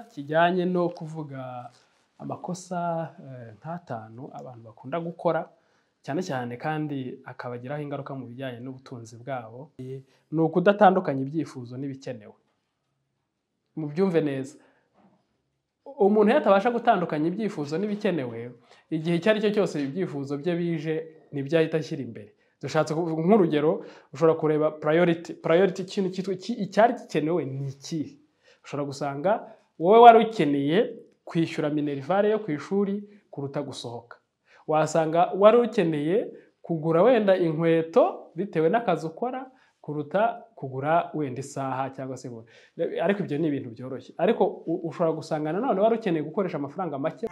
kijyanye no kuvuga amakosa nk'atanu abantu bakunda gukora cyane cyane kandi akabagiraho ingaruka mu bijyanye n'ubutunzi bwabo ni ukudatandukanya ibyifuzo n'ibikenewe. Mu byumve neza, umuntu yatabasha gutandukanya ibyifuzo n'ibikenewe, igihe icyo ari cyo cyose ibyifuzo bye bije nibyo ahita ashyira imbere. Dushatse nk'urugero, ushobora kureba priority ikintu icyari gikenewe ni iki. Ushobora gusanga wowe wari ukeneye kwishyura minerivare yo ku ishuri kuruta gusohoka. Wasanga wari ukeneye kugura wenda inkweto bitewe n'akazi ukora kuruta kugura wenda isaha cyangwa se ariko ibyo ni ibintu byoroshye. Ariko ushobora gusanga nanone wari ukeneye gukoresha amafaranga make.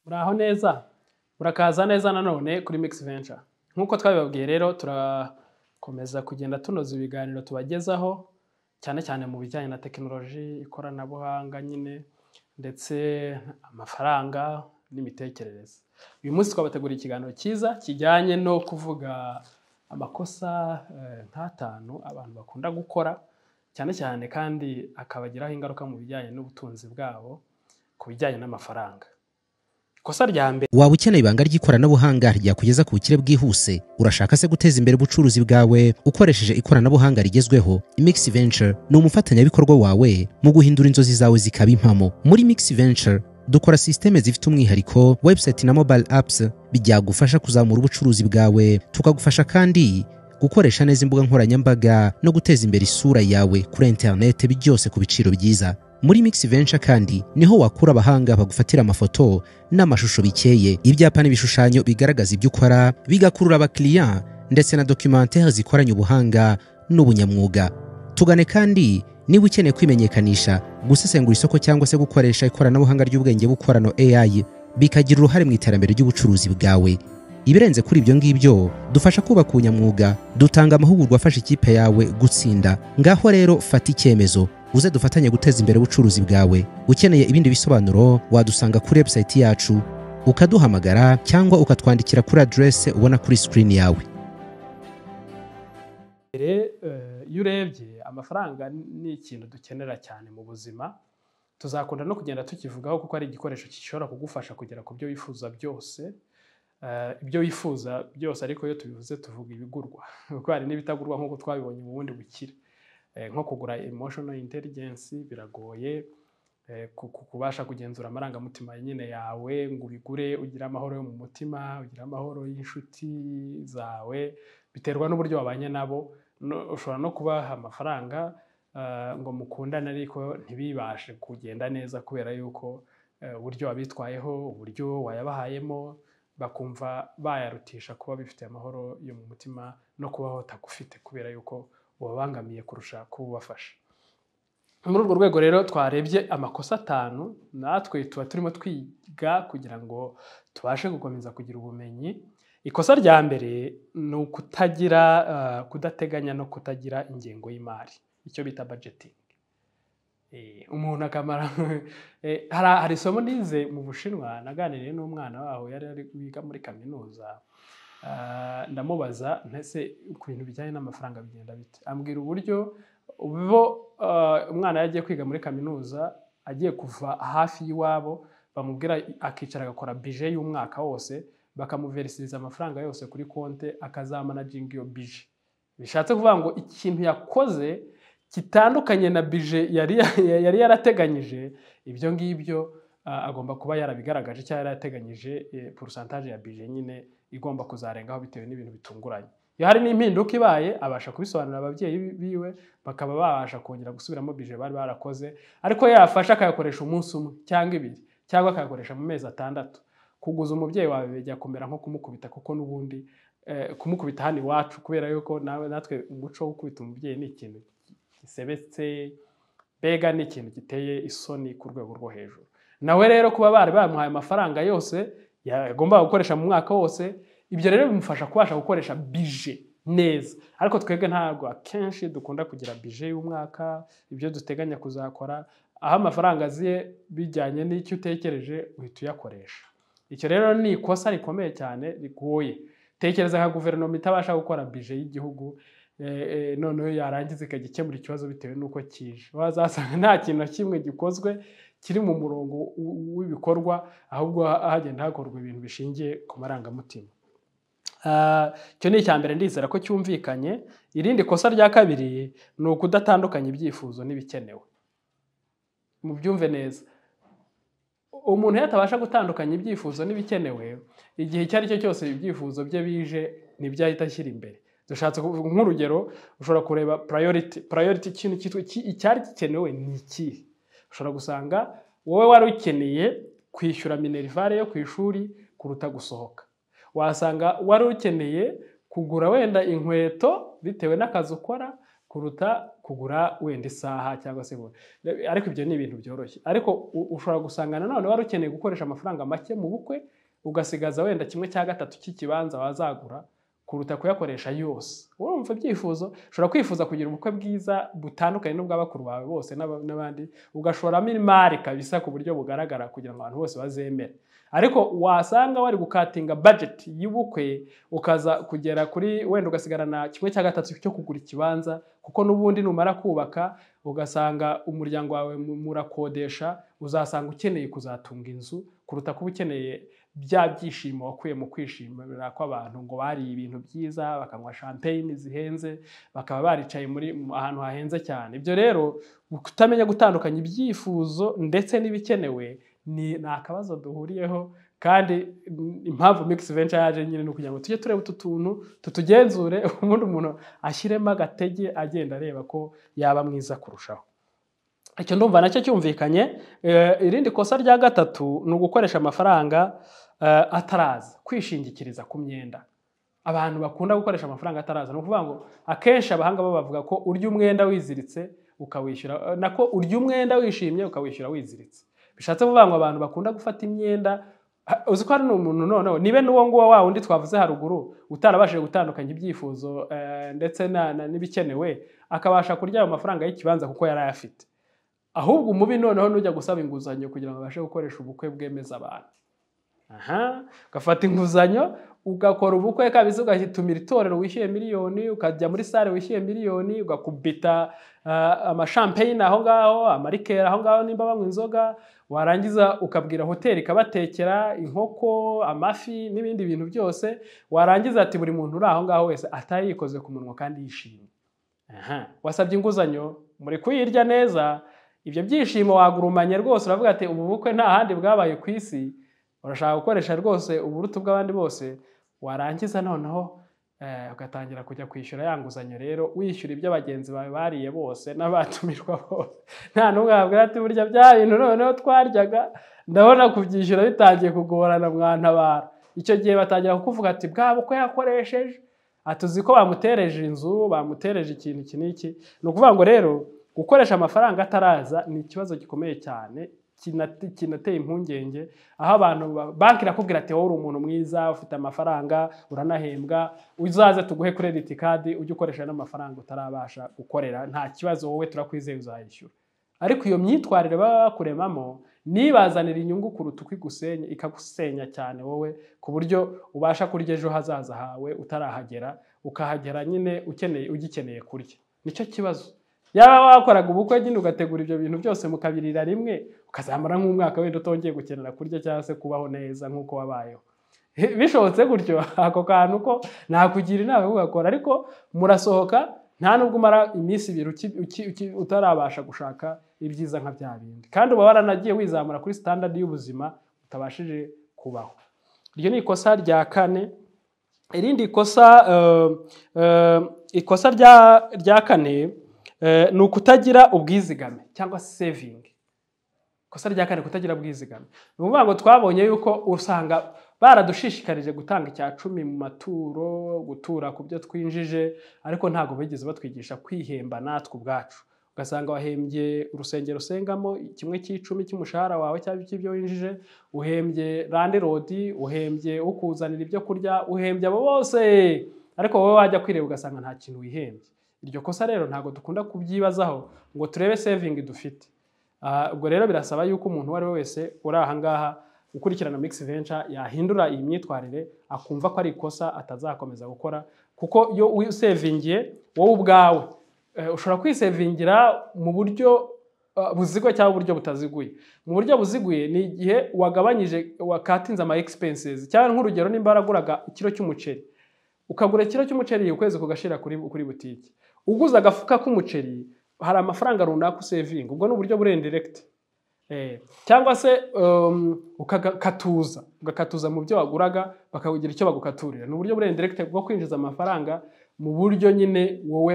Muraho neza, murakaza neza nanone kuri Mix Venture. Nk'uko twabibabwiye rero turakomeza kugenda tunoza ibiganiro tubagezaho cyane cyane mu bijyanye na tekinoloji, ikoranabuhanga nyine ndetse amafaranga n'imitekerereze. Uyu munsi twabateguriye ikiganiro cyiza kijyanye no kuvuga amakosa nk'atanu abantu bakunda gukora cyane cyane kandi akabagiraho ingaruka mu bijyanye n'ubutunzi bwabo ku bijyanye n'amafaranga. Kosa rya mbere, waba ukeneye ibanga ry'ikoranabuhanga ryakugeza ku bukire bwihuse, urashaka se guteza imbere ubucuruzi bwawe ukoresheje ikoranabuhanga rigezweho. Mix Venture ni umufatanyabikorwa wawe mu guhindura inzozi zawe zikaba impamo. Muri Mix Venture dukora systeme zifite umwihariko, website na mobile apps byagufasha kuzamura ubucuruzi bwawe, tukagufasha kandi gukoresha neza imbuga nkoranyambaga no guteza imbere isura yawe kuri internet, byose ku biciro byiza. Muri Mix Venture kandi niho wakura abahanga bagufatira amafoto n'amashusho bikeye, ibyapa n'ibishushanyo bigaragaza ibyo ukora, bigakurura abakiriya ndetse na documentaire zikoranye ubuhanga n'ubunyamwuga. Tugane kandi niba ukeneye kwimenyekanisha, gusesengura isoko cyangwa se gukoresha ikoranabuhanga ry'ubwenge bukorano AI bikagira uruhare mu iterambere ry'ubucuruzi bwawe. Ibirenze kuri ibyo ngibyo, dufasha kubaka ubunyamwuga, dutanga amahugurwa afasha ikipe yawe gutsinda. Ngaho rero fata icyemezo, uze dufatanye guteza imbere ubucuruzi bwawe. Ukeneye ibindi bisobanuro wadusanga kuri website yacu, ukaduhamagara cyangwa ukatwandikira kuri address ubona kuri screen yawe. Iyo urebye amafaranga ni ikintu dukenera cyane mu buzima, tuzakunda no kugenda tukivugaho kuko ari igikoresho gishobora kugufasha kugera ku byo wifuza byose. Ibyo wifuza byose, ariko iyo tubivuze tuvuga ibigurwa kuko hari n'ibitagurwa nk'uko twabibonye mu bundi bukire. Nko kugura emotional intelligence biragoye, kubasha kugenzura amarangamutima nyine yawe ngo ubigure ugire amahoro yo mu mutima, ugire amahoro y'inshuti zawe, biterwa n'uburyo wabanye nabo. Ushobora no kubaha amafaranga ngo mukundane ariko ntibibashe kugenda neza kubera yuko uburyo wabitwayeho, uburyo wayabahayemo, bakumva bayarutisha kuba bifite amahoro yo mu mutima no kubaho utagufite kubera yuko ubabangamiye kurusha kubafasha. Muri urwo rwego rero twarebye amakosa atanu natwe tuba turimo twiga kugira ngo tubashe gukomeza kugira ubumenyi. Ikosa rya mbere ni kudateganya no kutagira ingengo y'imari, icyo bita budgeting. Umuntu akamara hari isomo nize mu Bushinwa, naganiriye n'umwana waho yari ari wiga muri kaminuza. Ndamubaza ntese ku bintu bijyanye n'amafaranga bigenda bite. Ambwira uburyo umwana yagiye kwiga muri kaminuza, agiye kuva hafi y'iwabo, bamubwira akicara agakora budget y'umwaka wose, bakamuverisiriza amafaranga yose kuri konte, akazamanaginga iyo budget. Bishatse kuvuga ngo ikintu yakoze kitandukanye na budget yari yarateganyije, ibyo ngibyo agomba kuba yarabigaragaje cyangwa yarateganyije pourcentage ya budget nyine igomba kuzarengaho bitewe n'ibintu bitunguranye. Iyo hari n'impinduka ibaye, abasha kubisobanurira ababyeyi biwe, bakaba babasha kongera gusubiramo budget bari barakoze, ariko yafasha akayakoresha umunsi umwe cyangwa ibiri cyangwa akayakoresha mu mezi 6. Kuguza umubyeyi wawe bijya kumera nko kumukubita, kuko n'ubundi kumukubita hano iwacu kubera yuko natwe umuco wo gukubita umubyeyi ni ikintu gisebetse, bega ni ikintu giteye isoni ku rwego rwo hejuru. Nawe rero kuba bari bamuhaye amafaranga yose yagomba gukoresha mu mwaka wose, ibyo rero bimufasha kubasha gukoresha budget neza. Ariko twebwe ntabwo akenshi dukunda kugira budget y'umwaka, ibyo duteganya kuzakora, aho amafaranga aziye bijyanye n'icyo utekereje uhita uyakoresha. icyo rero ni ikosa rikomeye cyane rigoye. Tekereza nka guverinoma itabasha gukora bije y'igihugu noneho yarangiza ikajya ikemura ikibazo bitewe n'uko kije, wazasanga nta kintu na kimwe gikozwe kiri mu murongo w'ibikorwa, ahubwo hagenda hakorwa ibintu bishingiye ku marangamutima. Icyo ni icya mbere, ndizera ko cyumvikanye. Irindi kosa rya kabiri ni ukudatandukanya ibyifuzo n'ibikenewe. Mubyumve neza, umuntu yatabasha gutandukanya ibyifuzo n'ibikenewe, igihe icyo ari cyo cyose ibyifuzo bye bije nibyo ahita ashyira imbere. Dushatse nk'urugero, ushobora kureba priority ikintu icyari gikenewe ni iki. Ushobora gusanga wowe wari ukeneye kwishyura minerivare yo ku ishuri kuruta gusohoka. Wasanga wari ukeneye kugura wenda inkweto bitewe n'akazi ukora kuruta kugura wenda isaha cyangwa se ariko ibyo ni ibintu byoroshye. Ariko ushobora gusanga nanone wari ukeneye gukoresha amafaranga make mu bukwe, ugasigaza wenda 1/3 cy'ikibanza wazagura kuruta kuyakoresha yose. Urumva ibyifuzo, ushobora kwifuza kugira ubukwe bwiza butandukanye n'ubw'abakuru bawe bose n'abandi, ugashoramo imari kabisa ku buryo bugaragara kugira ngo abantu bose bazemere. Ariko wasanga wari gukatinga budget y'ubukwe ukaza kugera kuri wenda ugasigarana 1/3 cyo kugura ikibanza, kuko n'ubundi numara kubaka ugasanga umuryango wawe murakodesha, uzasanga ukeneye kuzatunga inzu kuruta kuba ukeneye bya byishimo wakuye mu kwishimira kw'abantu ngo bari ibintu byiza, bakanywa champagne zihenze, bakaba baricaye muri ahantu hahenze cyane. Ibyo rero kutamenya gutandukanya ibyifuzo ndetse n'ibikenewe ni akabazo duhuriyeho, kandi impamvu Mix Venture yaje nyine no kugira ngo tujye tureba utuntu tutugenzure, ubundi umuntu ashyiremo agatege agenda areba ko yaba mwiza kurushaho. Icyo ndumva nacyo cyumvikanye. Irindi kosa rya gatatu ni ugukoresha amafaranga ataraza, kwishingikiriza ku myenda. Abantu bakunda gukoresha amafaranga ataraza, no kuvuga ngo akenshi abahanga bavuga ko urya umwenda wiziritse ukawishyura, nako urya umwenda wishimye ukawishyura wiziritse. Bishatse kuvuga ngo abantu bakunda gufata imyenda, uzi ko ari umuntu noneho nibe n'uwo nguwo wa undi twavuze haruguru utarabashije gutandukanya ibyifuzo ndetse n'ibikenewe, akabasha kurya ayo mafaranga y'ikibanza kuko yari ayafite. Ahubwo umubi noneho nujya gusaba inguzanyo kugira ngo babashe gukoresha ubukwe bwemeza abantu. Ugafata inguzanyo ugakora ubukwe kabisa, ugahitumira itorero wishyuye miliyoni, ukajya muri sale wishyuye miliyoni, ugakubita amashampanye aho ngaho, amarikera aho ngaho nimba banywa inzoga, warangiza ukabwira hoteli ikabatekera inkoko, amafi n'ibindi bintu byose, warangiza ati buri muntu uri aho ngaho wese atayikoze ku munwa kandi yishimye. Wasabye inguzanyo, muri kuyirya neza, ibyo byishimo wagurumanye rwose, uravuga ati ubu bukwe nta handi bwabaye ku isi, urashaka gukoresha rwose uburutu bw'abandi bose, warangiza noneho ugatangira kujya kwishyura ya nguzanyo. Rero wishyura ibyo abagenzi bawe bariye bose n'abatumirwa bose, nta n'umwe wabwira ati burya bya bintu noneho twaryaga ndabona kubyishyura bitangiye kugorana mwantabara. Icyo gihe batangira kukuvuga ati bwa bukwe yakoresheje, atuzi ko bamutereje inzu, bamutereje ikintu iki n'iki. Ni ukuvuga ngo rero gukoresha amafaranga ataraza ni ikibazo gikomeye cyane, kinateye impungenge, aho abantu banki irakubwira ati wowe uri umuntu mwiza, ufite amafaranga, uranahembwa, uzaze tuguhe credit card ujye ukoresha n'amafaranga utarabasha gukorera, nta kibazo wowe turakwizeye uzayishyura. Ariko iyo myitwarire baba bakuremamo nibazanira inyungu kuruta ukwigusenya, ikagusenya cyane wowe, ku buryo ubasha kurya ejo hazaza hawe utarahagera, ukahagera nyine ugikeneye kurya. Nicyo kibazo. Yaba wakoraga ubukwe nyine ugategura ibyo bintu byose mukabirira rimwe, ukazamara nk'umwaka wenda utongeye gukenera kurya cyangwa se kubaho neza nk'uko wabayeho. Bishobotse gutyo, ako kantu ko nakugira inama ugakora, ariko murasohoka nta nubwo umara iminsi 2 utarabasha gushaka ibyiza nka bya bindi, kandi uba waranagiye wizamura kuri standard y'ubuzima utabashije kubaho. Iryo ni ikosa rya kane. Irindi ikosa rya kane ni ukutagira ubwizigame cyangwa saving. Ikosa rya kane kutagira ubwizigame. Ni ukuvuga ngo twabonye yuko usanga baradushishikarije gutanga icya 10 mu maturo, gutura ku byo twinjije, ariko ntago bigeze batwigisha kwihemba natwe ubwacu. Ugasanga wahembye urusengero usengamo 1/10 cy'umushahara wawe cyangwa cy'ibyo winjije, uhembye landlord, uhembye ukuzanira ibyo kurya, uhembye abo bose, ariko wowe wajya kwireba ugasanga nta kintu wihembye. Iryo kosa rero ntago dukunda kubyibazaho ngo turebe saving dufite. Ubwo rero birasaba yuko umuntu wari wese uri aha ngaha ukurikirana Mix Venture yahindura iyi myitwarire akumva ko ari ikosa atazakomeza gukora, kuko iyo usevingiye wowe ubwawe ushobora kwisevingira mu buryo buziguye cyangwa uburyo butaziguye. Mu buryo buziguye ni igihe wagabanyije wakatinze ama expenses, cyangwa nk'urugero nimba waraguraga ikiro cy'umuceri ukagura ikiro cy'umuceri ukwezi kugashira kuri butiki, uguza agafuka k'umuceri hari amafaranga runaka usevinga, ubwo n'uburyo buri indirect. Cyangwa se ugakatuza mu byo waguraga bakagira icyo bagukaturira, n'uburyo buri indirect bwo kwinjiza amafaranga mu buryo nyine wowe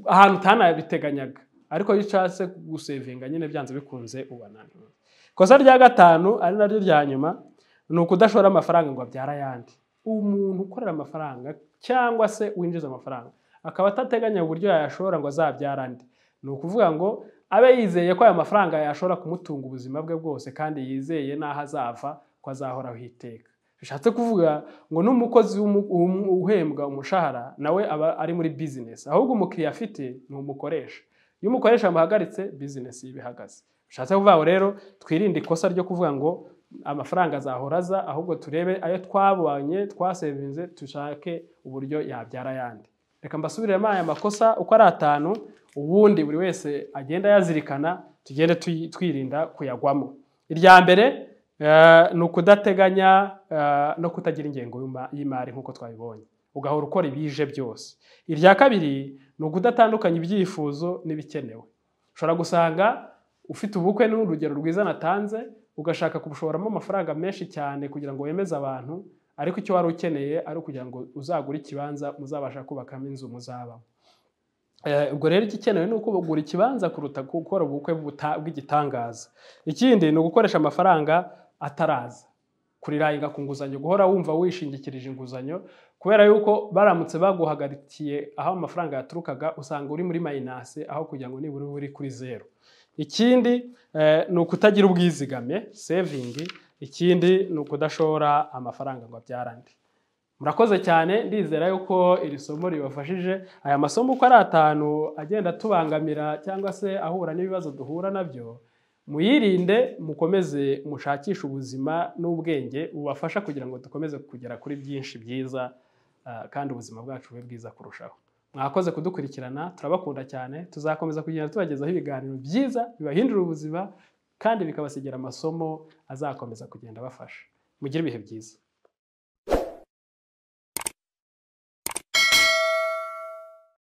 ahantu utanabiteganyaga, ariko yicase gusevinga nyine byanze bikunze ubana. Kosa rya gatanu ari naryo rya nyuma ni ukudashora amafaranga ngo abyara yandi. Umuntu ukorera amafaranga cyangwa se winjiza amafaranga akaba atateganya uburyo yayashora ngo azabyara andi, ni ukuvuga ngo abe yizeye ko aya mafaranga yashora kumutunga ubuzima bwe bwose, kandi yizeye n'aho azava ko azahoraho iteka. Bishatse kuvuga ngo n'umukozi uhembwa umushahara nawe aba ari muri business, ahubwo umukiriya afite ni umukoresha. Iyo umukoresha amuhagaritse business ibihagaze. Bishatse kuvuga ngo rero twirinde ikosa ryo kuvuga ngo amafaranga azahoraza, ahubwo turebe ayo twabonye twasevinze tushake uburyo yabyara yandi. Reka mbasubiremo aya makosa uko ari 5, ubundi buri wese agenda yazirikana, tugende twirinda kuyagwamo. Irya mbere ni ukudateganya no kutagira ingengo y'imari nk'uko twabibonye, ugahora ukora ibije byose. Irya kabiri ni ukudatandukanya ibyifuzo n'ibikenewe. Ushobora gusanga ufite ubukwe n'urugero rwiza natanze, ugashaka kubushoramo amafaranga menshi cyane kugira ngo wemeze abantu, ariko icyo wari ukeneye ari kugira ngo uzagure ikibanza muzabasha kubakamo inzu muzabamo. Ubwo rero igikenewe ni uko ugura ikibanza kuruta gukora ubukwe bw'igitangaza. Ikindi ni ugukoresha amafaranga ataraza, kurirayinga ku nguzanyo, guhora wumva wishingikirije inguzanyo, kubera yuko baramutse baguhagarikiye aho amafaranga yaturukaga usanga uri muri minus aho kugira ngo nibura uri kuri 0. Ikindi ni ukutagira ubwizigame saving. Ikindi ni ukudashora amafaranga ngo abyarande. Murakoze cyane, ndizera yuko iri somo ribafashije. Aya masomo uko ari 5 agenda tubangamira cyangwa se ahura n'ibibazo duhura nabyo, muyirinde, mukomeze mushakisha ubuzima n'ubwenge bubafasha kugira ngo dukomeze kugera kuri byinshi byiza, kandi ubuzima bwacu bube bwiza kurushaho. Mwakoze kudukurikirana, turabakunda cyane, tuzakomeza kugenda tubagezaho ibiganiro byiza bibahindura ubuzima kandi bikabasigira amasomo azakomeza kugenda bafasha. Mugire ibihe byiza.